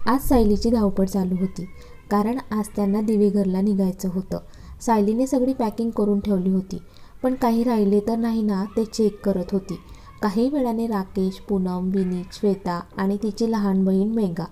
आज सायलीची धावपळ चालू होती, कारण आज त्यांना दिवेघरला निघायचं होतं. सायलीने सगळी पॅकिंग करून ठेवली होती, पण काही राहिले तर नाही ना ते चेक करत होती. काही वेळाने राकेश, पूनम, विनीत, श्वेता आणि तिची लहान बहीण मेघा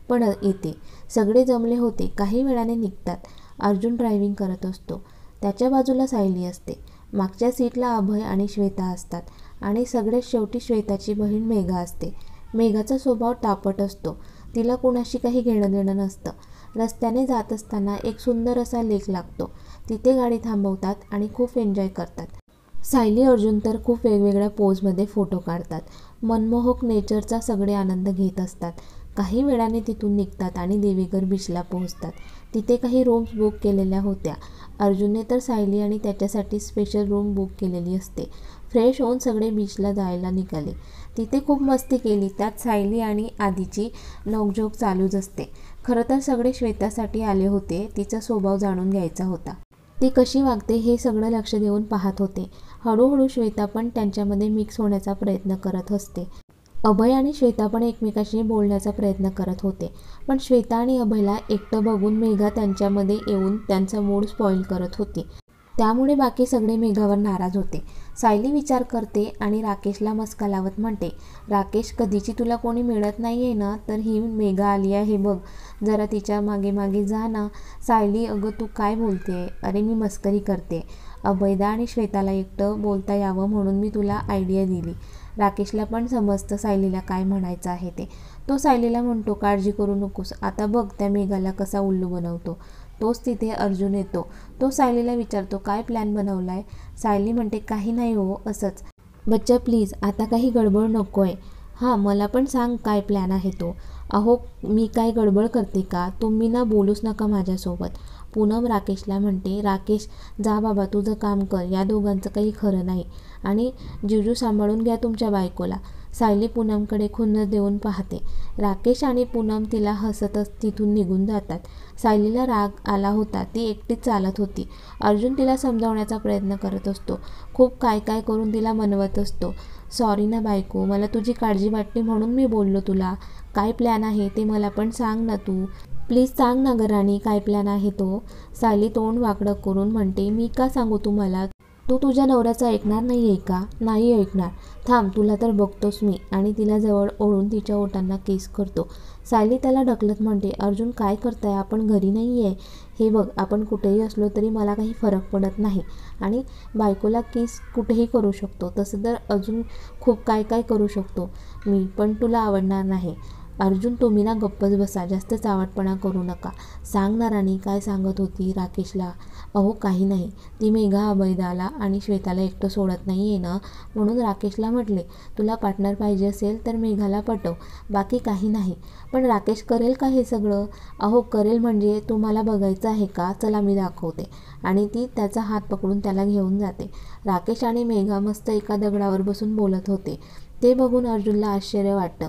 पण येते. सगळे जमले होते. काही वेळाने निघतात. अर्जुन ड्रायव्हिंग करत असतो. त्याच्या बाजूला सायली असते. मागच्या सीटला अभय आणि श्वेता असतात आणि सगळ्यात शेवटी श्वेताची बहीण मेघा असते. मेघाचा स्वभाव तापट असतो. तिला कुणाशी काही घेणं देणं नसतं. रस्त्याने जात असताना एक सुंदर असा लेक लागतो. तिथे गाडी थांबवतात आणि खूप एन्जॉय करतात. सायली, अर्जुन तर खूप वेगवेगळ्या पोजमध्ये फोटो काढतात. मनमोहक नेचरचा सगळे आनंद घेत असतात. काही वेळाने तिथून निघतात आणि देवीघर बीचला पोहोचतात. तिथे काही रूम्स बुक केलेल्या होत्या. अर्जुनने तर सायली आणि त्याच्यासाठी स्पेशल रूम बुक केलेली असते. फ्रेश होऊन सगळे बीचला जायला निघाले. तिथे खूप मस्ती केली. त्यात सायली आणि आधीची नोकझोक चालूच असते. खरं तर सगळे श्वेतासाठी आले होते. तिचा स्वभाव जाणून घ्यायचा होता. ती कशी वागते हे सगळं लक्ष देऊन पाहत होते. हळूहळू श्वेता पण त्यांच्यामध्ये मिक्स होण्याचा प्रयत्न करत असते. अभय आणि श्वेता पण एकमेकांशी बोलण्याचा प्रयत्न करत होते. पण श्वेता आणि अभयला एकटं बघून मेघा त्यांच्यामध्ये येऊन त्यांचा मूड स्पॉइल करत होती. त्यामुळे बाकी सगळे मेघावर नाराज होते. सायली विचार करते आणि राकेशला मस्का लावत म्हणते, राकेश, कधीची तुला कोणी मिळत नाही आहे ना, तर ही मेघा आली आहे बघ, जरा तिच्या मागे मागे जा ना. सायली, अगं तू काय बोलते? अरे मी मस्करी करते. अभयदा आणि श्वेताला एकटं बोलता यावं म्हणून मी तुला आयडिया दिली. राकेशला पण समजतं सायलीला काय म्हणायचं आहे ते. तो सायलीला म्हणतो, काळजी करू नकोस, आता बघ त्या मेघाला कसा उल्लू बनवतो. तोच तिथे अर्जुन येतो. तो सायलीला विचारतो, काय प्लॅन बनवलाय? सायली म्हणते, काही नाही हो, असंच. बच्चा प्लीज, आता काही गडबड नकोय. हां, मला पण सांग काय प्लॅन आहे तो. अहो, मी काय गडबड करते का? तुम्ही ना बोलूच नका माझ्यासोबत. पूनम राकेशला म्हणते, राकेश जा बाबा, तुझं काम कर. या दोघांचं काही खरं नाही आणि जीजू सांभाळून घ्या तुमच्या बायकोला. सायली पूनमकडे खुन्नस देऊन पाहते. राकेश आणि पूनम तिला हसतच तिथून निघून जातात. सायलीला राग आला होता. ती एकटीच चालत होती. अर्जुन तिला समजावण्याचा प्रयत्न करत असतो. खूप काय काय करून तिला मनवत असतो. सॉरी ना बायको, मला तुझी काळजी वाटली म्हणून मी बोललो तुला. काय प्लॅन आहे ते मला पण सांग ना तू. प्लीज सांग ना ग राणी, काय प्लॅन आहे तो. सायली तोंड वाकडं करून म्हणते, मी का सांगू तुम्हाला? तू तुझ्या नवऱ्याचं ऐकणार नाही आहे का? नाही ऐकणार. थांब, तुला तर बघतोस मी. आणि तिला जवळ ओढून तिच्या ओठांना किस करतो. सायली त्याला ढकलत म्हणते, अर्जुन काय करताय? आपण घरी नाही आहे. हे बघ, आपण कुठेही असलो तरी मला काही फरक पडत नाही आणि बायकोला किस कुठेही करू शकतो. तसं तर अजून खूप काय काय करू शकतो मी, पण तुला आवडणार नाही. अर्जुन, तुम्ही ना गप्पच बसा, जास्त चावटपणा करू नका. सांग ना राणी, काय सांगत होती राकेशला? अहो काही नाही, ती मेघा अभयदाला आणि श्वेताला एकटं सोडत नाही आहे ना, म्हणून राकेशला म्हटले, तुला पार्टनर पाहिजे असेल तर मेघाला पटव, बाकी काही नाही. पण राकेश करेल का हे सगळं? अहो करेल म्हणजे तुम्हाला बघायचं आहे का? चला मी दाखवते. आणि ती त्याचा हात पकडून त्याला घेऊन जाते. राकेश आणि मेघा मस्त एका दगडावर बसून बोलत होते. ते बघून अर्जुनला आश्चर्य वाटतं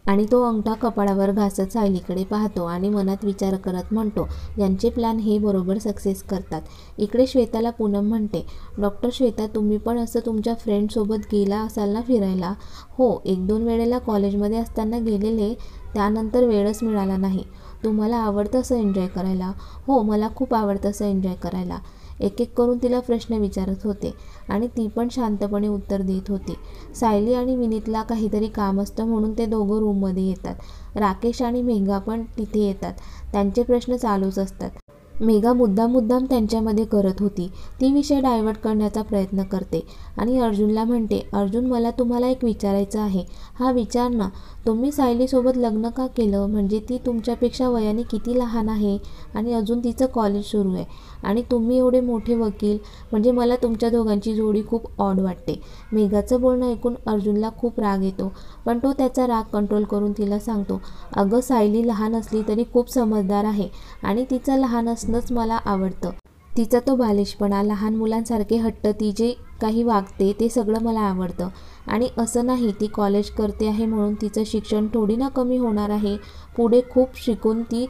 आणि तो अंगठा कपाळावर घासत सायलीकडे पाहतो आणि मनात विचार करत म्हणतो, यांचे प्लॅन हे बरोबर सक्सेस करतात. इकडे श्वेताला पूनम म्हणते, डॉक्टर श्वेता, तुम्ही पण असं तुमच्या फ्रेंडसोबत गेला असाल ना फिरायला? हो, 1-2 वेळेला कॉलेजमध्ये असताना गेलेले, त्यानंतर वेळच मिळाला नाही. तुम्हाला आवडतं असं एन्जॉय करायला? हो, मला खूप आवडतं असं एन्जॉय करायला. एक एक करून तिला प्रश्न विचारत होते आणि ती पण शांतपणे उत्तर देत होती. सायली आणि विनीतला काहीतरी काम असतं म्हणून ते दोघं रूममध्ये येतात. राकेश आणि मेघा पण तिथे येतात. त्यांचे प्रश्न चालूच असतात. मेघा मुद्दाम त्यांच्यामध्ये करत होती. ती विषय डायव्हर्ट करण्याचा प्रयत्न करते आणि अर्जुनला म्हणते, अर्जुन, मला तुम्हाला एक विचारायचं आहे. हा विचार ना, तुम्ही सायलीसोबत लग्न का केलं? म्हणजे ती तुमच्यापेक्षा वयाने किती लहान आहे आणि अजून तिचं कॉलेज सुरू आहे आणि तुम्ही एवढे मोठे वकील. म्हणजे मला तुमच्या दोघांची जोडी खूप ऑड वाटते. मेघाचं बोलणं ऐकून अर्जुनला खूप राग येतो, पण तो त्याचा राग कंट्रोल करून तिला सांगतो, अगं सायली लहान असली तरी खूप समजदार आहे आणि तिचं लहान असणंच मला आवडतं. तिचा तो बालिशपणा, लहान मुलांसारखे हट्ट, ती जे काही वागते ते सगळं मला आवडतं. आणि असं नाही ती कॉलेज करते आहे म्हणून तिचं शिक्षण थोडी ना कमी होणार आहे. पुढे खूप शिकून ती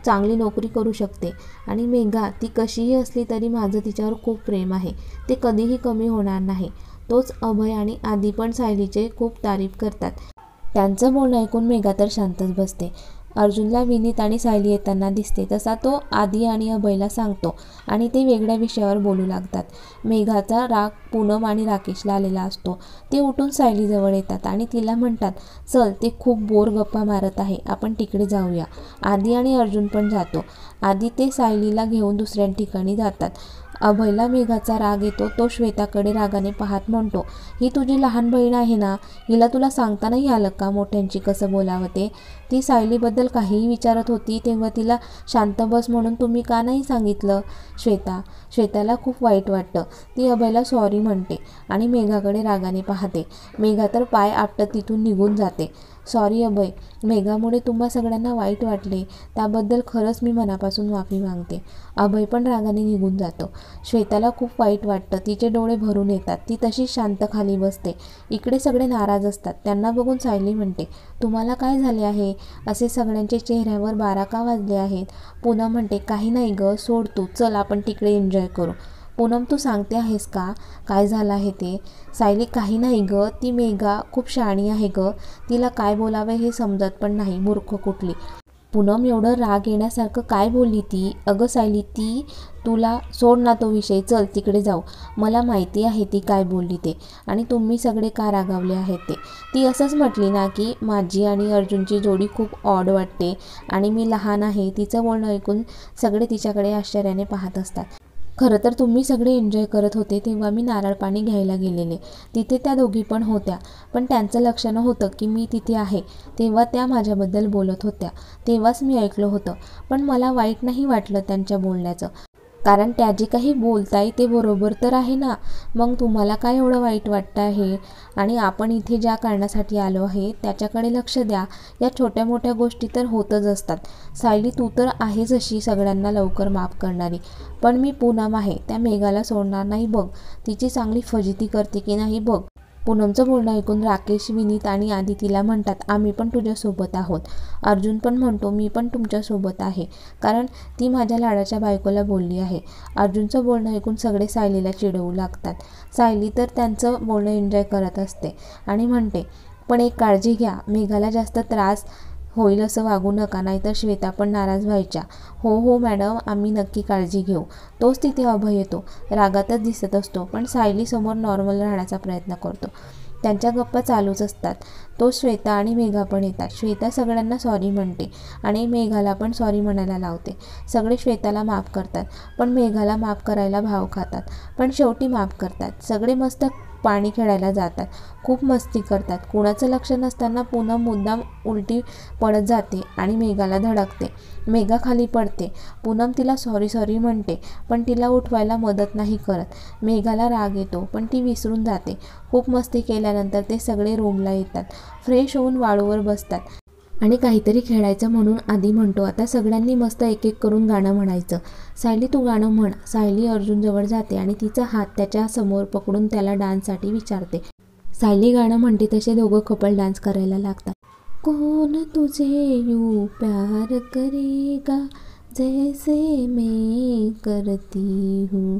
चांगली नोकरी करू शकते. आणि मेघा, ती कशीही असली तरी माझं तिच्यावर खूप प्रेम आहे. ते कधीही कमी होणार नाही. तोच अभय आणि आदी पण सायलीचे खूप तारीफ करतात. त्यांचं बोलणं ऐकून मेघा तर शांतच बसते. अर्जुनला विनीत आणि सायली येताना दिसते, तसा तो आदी आणि अभयला सांगतो आणि ते वेगळ्या विषयावर बोलू लागतात. मेघाचा राग पूनम आणि राकेशला आलेला असतो. ते उठून सायलीजवळ येतात आणि तिला म्हणतात, चल, ते खूप बोर गप्पा मारत आहे, आपण तिकडे जाऊया. आदी आणि अर्जुन पण जातो. आधी ते सायलीला घेऊन दुसऱ्या ठिकाणी जातात. अभयला मेघाचा राग येतो. तो श्वेताकडे रागाने पाहत म्हणतो, ही तुझी लहान बहीण आहे ना, हिला तुला सांगता नाही आलं का मोठ्यांची कसं बोलावं ते? ती सायलीबद्दल काहीही विचारत होती तेव्हा तिला शांत बस म्हणून तुम्ही का नाही सांगितलं? श्वेताला खूप वाईट वाटतं. ती अभयला सॉरी म्हणते आणि मेघाकडे रागाने पाहते. मेघा तर पाय आपटत तिथून निघून जाते. सॉरी अभय, मेघामुळे तुम्हा सगळ्यांना वाईट वाटले, त्याबद्दल खरंच मी मनापासून माफी मागते. अभय पण रागाने निघून जातो. श्वेताला खूप वाईट वाटतं. तिचे डोळे भरून येतात. ती तशीच शांत खाली बसते. इकडे सगळे नाराज असतात. त्यांना बघून सायली म्हणते, तुम्हाला काय झाले आहे? असे सगळ्यांचे चेहऱ्यावर 12 का वाजले आहेत? पूनम म्हणते, काही नाही ग, सोड तू, चल आपण तिकडे एन्जॉय करू. पूनम, तू सांगते आहेस का काय झालं आहे ते? सायली, काही नाही ग, ती मेघा खूप शहाणी आहे ग, तिला काय बोलावे हे समजत पण नाही, मूर्ख कुठली. पूनम, एवढं राग येण्यासारखं काय बोलली ती? अगं सायली, ती तुला सोड ना तो विषय, चल तिकडे जाऊ. मला माहिती आहे ती काय बोलली ते आणि तुम्ही सगळे का रागावले आहेत ते. ती असंच म्हटली ना की माझी आणि अर्जुनची जोडी खूप ऑड वाटते आणि मी लहान आहे. तिचं बोलणं ऐकून सगळे तिच्याकडे आश्चर्याने पाहत असतात. खरं तर तुम्ही सगळे एन्जॉय करत होते तेव्हा मी नारळ पाणी घ्यायला गेलेले. तिथे त्या दोघी पण होत्या, पण त्यांचं लक्ष नव्हतं की मी तिथे आहे. तेव्हा त्या माझ्याबद्दल बोलत होत्या, तेव्हाच मी ऐकलं होतं. पण मला वाईट नाही वाटलं त्यांच्या बोलण्याचं, कारण त्या जे काही बोलताय ते बरोबर तर आहे ना. मग तुम्हाला काय एवढं वाईट वाटतं आहे? आणि आपण इथे ज्या कारणासाठी आलो आहे त्याच्याकडे लक्ष द्या. या छोट्या मोठ्या गोष्टी तर होतच असतात. सायली, तू तर आहेस अशी सगळ्यांना लवकर माफ करणारी, पण मी पूनम आहे, त्या मेघाला सोडणार नाही बघ. तिची चांगली फजिती करते की नाही बघ. पूनमचं बोलणं ऐकून राकेश, विनीत आणि आदी तिला म्हणतात, आम्ही पण तुझ्यासोबत आहोत. अर्जुन पण म्हणतो, मी पण तुमच्यासोबत आहे, कारण ती माझ्या लाडाच्या बायकोला बोलली आहे. अर्जुनचं बोलणं ऐकून सगळे सायलीला चिडवू लागतात. सायली तर त्यांचं बोलणं एन्जॉय करत असते आणि म्हणते, पण एक काळजी घ्या, मेघाला जास्त त्रास होईल असं वागू नका, नाहीतर श्वेता पण नाराज व्हायच्या. हो हो मॅडम, आम्ही नक्की काळजी घेऊ. तोच तिथे अभय येतो. रागातच दिसत असतो, पण सायलीसमोर नॉर्मल राहण्याचा प्रयत्न करतो. त्यांच्या गप्पा चालूच असतात. तो श्वेता आणि मेघा पण येतात. श्वेता सगळ्यांना सॉरी म्हणते आणि मेघाला पण सॉरी म्हणायला लावते. सगळे श्वेताला माफ करतात, पण मेघाला माफ करायला भाव खातात, पण शेवटी माफ करतात. सगळे मस्त पाणी खेळायला जातात, खूप मस्ती करतात. कुणाचं लक्ष नसताना पूनम मुद्दाम उलटी पडत जाते आणि मेघाला धडकते. मेघा खाली पडते. पूनम तिला सॉरी म्हणते, पण तिला उठवायला मदत नाही करत. मेघाला राग येतो, पण ती विसरून जाते. खूप मस्ती केल्यानंतर ते सगळे रूमला येतात. फ्रेश होऊन वाळूवर बसतात आणि काहीतरी खेळायचं म्हणून आदी म्हणतो, आता सगळ्यांनी मस्त एक एक करून गाणं म्हणायचं. सायली, तू गाणं म्हण. सायली अर्जुनजवळ जाते आणि तिचा हात त्याच्या समोर पकडून त्याला डान्ससाठी विचारते. सायली गाणं म्हणते तसे दोघं कपल डान्स करायला लागतात. कौन तुझे यूं प्यार करेगा जैसे मैं करती हूँ.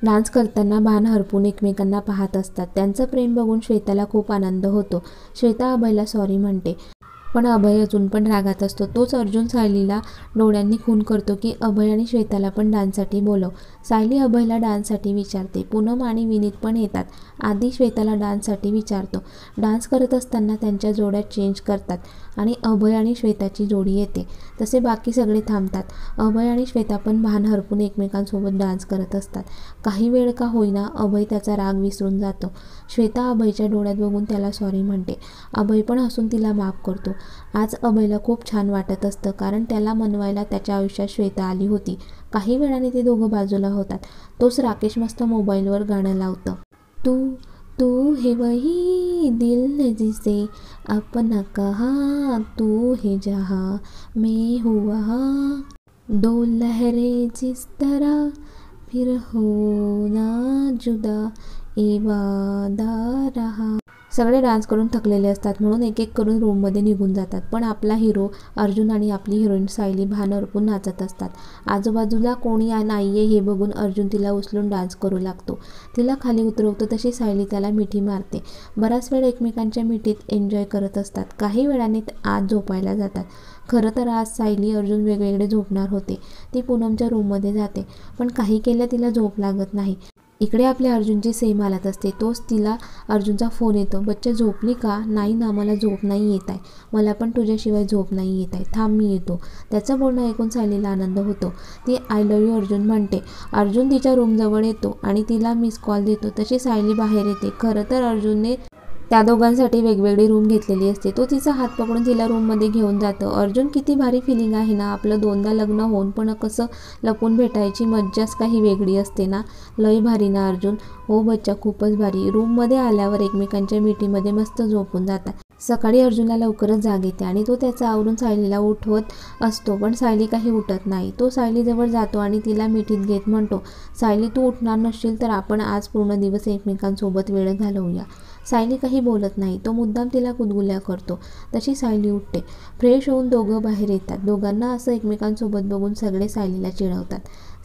डान्स करताना भान हरपून एकमेकांना पाहत असतात. त्यांचं प्रेम बघून श्वेताला खूप आनंद होतो. श्वेता अभयला सॉरी म्हणते, पण अभय अजून पण रागात असतो. तोच अर्जुन सायलीला डोळ्यांनी खून करतो की अभय आणि श्वेताला पण डान्ससाठी बोलव. सायली अभयला डान्ससाठी विचारते. पूनम आणि विनीत पण येतात. आधी श्वेताला डान्ससाठी विचारतो. डान्स करत असताना त्यांच्या जोड्या चेंज करतात आणि अभय आणि श्वेताची जोडी येते. तसे बाकी सगळे थांबतात. अभय आणि श्वेता पण भान हरपून एकमेकांसोबत डान्स करत असतात. काही वेळ का होईना अभय त्याचा राग विसरून जातो. श्वेता अभयच्या डोळ्यात बघून त्याला सॉरी म्हणते. अभय पण हसून तिला माफ करतो. आज अभयला खूप छान वाटत असतं, कारण त्याला मनवायला त्याच्या आयुष्यात श्वेता आली होती. काही वेळाने ते दोघं बाजूला होतात. तोच राकेश मस्त मोबाईलवर गाणं लावतं. तू है वही दिल जिसे अपना कहा, तू है जहाँ मैं हूँ वहाँ, दो लहरें जिस तरह फिर हो ना जुदा, ये वादा रहा. सगळे डान्स करून थकलेले असतात म्हणून एक एक करून रूममध्ये निघून जातात, पण आपला हिरो अर्जुन आणि आपली हिरोईन सायली भान हरपून नाचत असतात. आजूबाजूला कोणी नाहीये हे बघून अर्जुन तिला उचलून डान्स करू लागतो. तिला खाली उतरवतो तशी सायली त्याला मिठी मारते. बराच वेळ एकमेकांच्या मिठीत एन्जॉय करत असतात. काही वेळाने आज झोपायला जातात. खरं तर आज सायली अर्जुन वेगवेगळे झोपणार होते. ती पूनमच्या रूममध्ये जाते, पण काही केल्या तिला झोप लागत नाही. इकडे आपल्या अर्जुनची सेम हालत असते. तोच तिला अर्जुनचा फोन येतो. बच्चा झोपली का? नाही ना, मला झोप नाही येत आहे. मला पण तुझ्याशिवाय झोप नाही येत आहे. थांब मी येतो. त्याचं बोलणं ऐकून सायलीला आनंद होतो. ती आय लव्ह यू अर्जुन म्हणते. अर्जुन तिच्या रूमजवळ येतो आणि तिला मिस कॉल देतो. तशी सायली बाहेर येते. खरं तर अर्जुनने त्या दोघांसाठी वेगवेगळी रूम घेतलेली असते. तो तिचा हात पकडून तिला रूममध्ये घेऊन जातो. अर्जुन किती भारी फिलिंग आहे ना, आपलं दोनदा लग्न होऊन पण कसं लपून भेटायची मज्जाच काही वेगळी असते ना. लय भारी ना अर्जुन? हो बच्चा, खूपच भारी. रूममध्ये आल्यावर एकमेकांच्या मिठीमध्ये मस्त झोपून जातात. सकाळी अर्जुनला लवकरच जाग येते आणि तो त्याचं आवरून सायलीला उठवत असतो, पण सायली काही उठत नाही. तो सायलीजवळ जातो आणि तिला मिठीत घेत म्हणतो, सायली तू उठणार नसशील तर आपण आज पूर्ण दिवस एकमेकांसोबत वेळ घालवूया. सायली काही बोलत नाही. तो मुद्दाम तिला कुदगुल्या करतो. तशी सायली उठते. फ्रेश होऊन दोघं बाहेर येतात. दोघांना असं एकमेकांसोबत बघून सगळे सायलीला चिडवतात.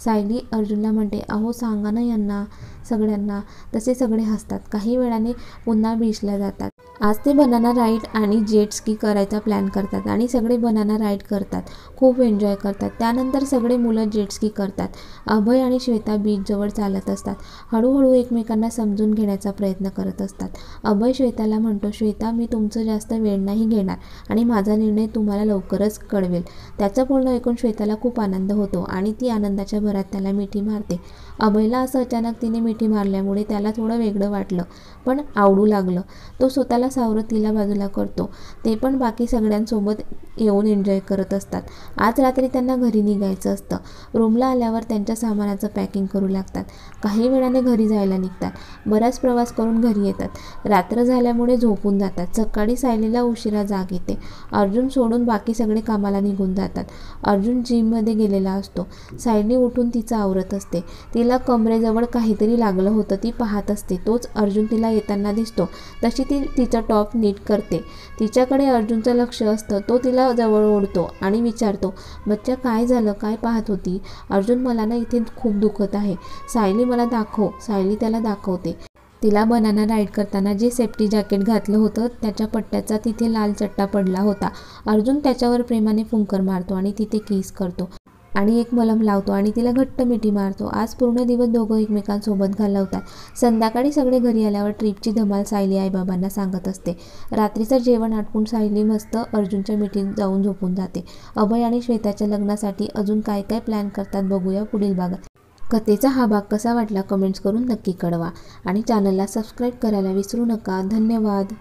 सायली अर्जुनला म्हणते, अहो सांगा ना यांना सगळ्यांना. तसे सगळे हसतात. काही वेळाने पुन्हा बीचला जातात. आज ते बनाना राईड आणि जेट स्की करायचा प्लॅन करतात आणि सगळे बनाना राईड करतात. खूप एन्जॉय करतात. त्यानंतर सगळे मुलं जेट स्की करतात. अभय आणि श्वेता बीचजवळ चालत असतात. हळूहळू एकमेकांना समजून घेण्याचा प्रयत्न करत असतात. अभय श्वेताला म्हणतो, श्वेता मी तुमचं जास्त वेळ नाही घेणार आणि माझा निर्णय तुम्हाला लवकरच कळवेल. त्याचं बोलणं ऐकून श्वेताला खूप आनंद होतो आणि ती आनंदाच्या भरात त्याला मिठी मारते. अभयला असं अचानक तिने मिठी मारल्यामुळे त्याला थोडं वेगळं वाटलं, पण आवडू लागलं. तो स्वतःला सावरत तिला बाजूला करतो. ते पण बाकी सगळ्यांसोबत येऊन एन्जॉय करत असतात. आज रात्री त्यांना घरी निघायचं असतं. रूमला आल्यावर त्यांच्या सामानाचं पॅकिंग करू लागतात. काही वेळाने घरी जायला निघतात. बराच प्रवास करून घरी येतात. रात्र झाल्यामुळे झोपून जातात. सकाळी सायलीला उशिरा जाग येते. अर्जुन सोडून बाकी सगळे कामाला निघून जातात. अर्जुन जिममध्ये गेलेला असतो. सायली उठून तिचं आवरत असते. तिला कमरेजवळ काहीतरी लागलं होतं. ती पाहत असते. तोच अर्जुन तिला येताना दिसतो. तशी ती तिचं टॉप नीट करते. तिच्याकडे अर्जुनचं लक्ष असतं. तो तिला जवळ ओढतो आणि विचारतो, बच्चा काय झालं? काय पाहत होती? अर्जुन मला ना इथे खूप दुखत आहे. सायली मला दाखव. सायली त्याला दाखवते. तिला बनाना राईड करताना जे सेफ्टी जॅकेट घातलं होतं त्याच्या पट्ट्याचा तिथे लाल चट्टा पडला होता. अर्जुन त्याच्यावर प्रेमाने फुंकर मारतो आणि तिथे किस करतो आणि एक मलम लावतो आणि तिला घट्ट मिठी मारतो. आज पूर्ण दिवस दोघं एकमेकांसोबत घालवतात. संध्याकाळी सगळे घरी आल्यावर ट्रिपची धमाल सायली आईबाबांना सांगत असते. रात्रीचं जेवण आटपून सायली मस्त अर्जुनच्या मिठीत जाऊन झोपून जाते. अभय आणि श्वेताच्या लग्नासाठी अजून काय काय प्लॅन करतात बघूया पुढील भागात. कथेचा हा भाग कसा वाटला कमेंट्स करून नक्की कळवा आणि चॅनलला सबस्क्राईब करायला विसरू नका. धन्यवाद.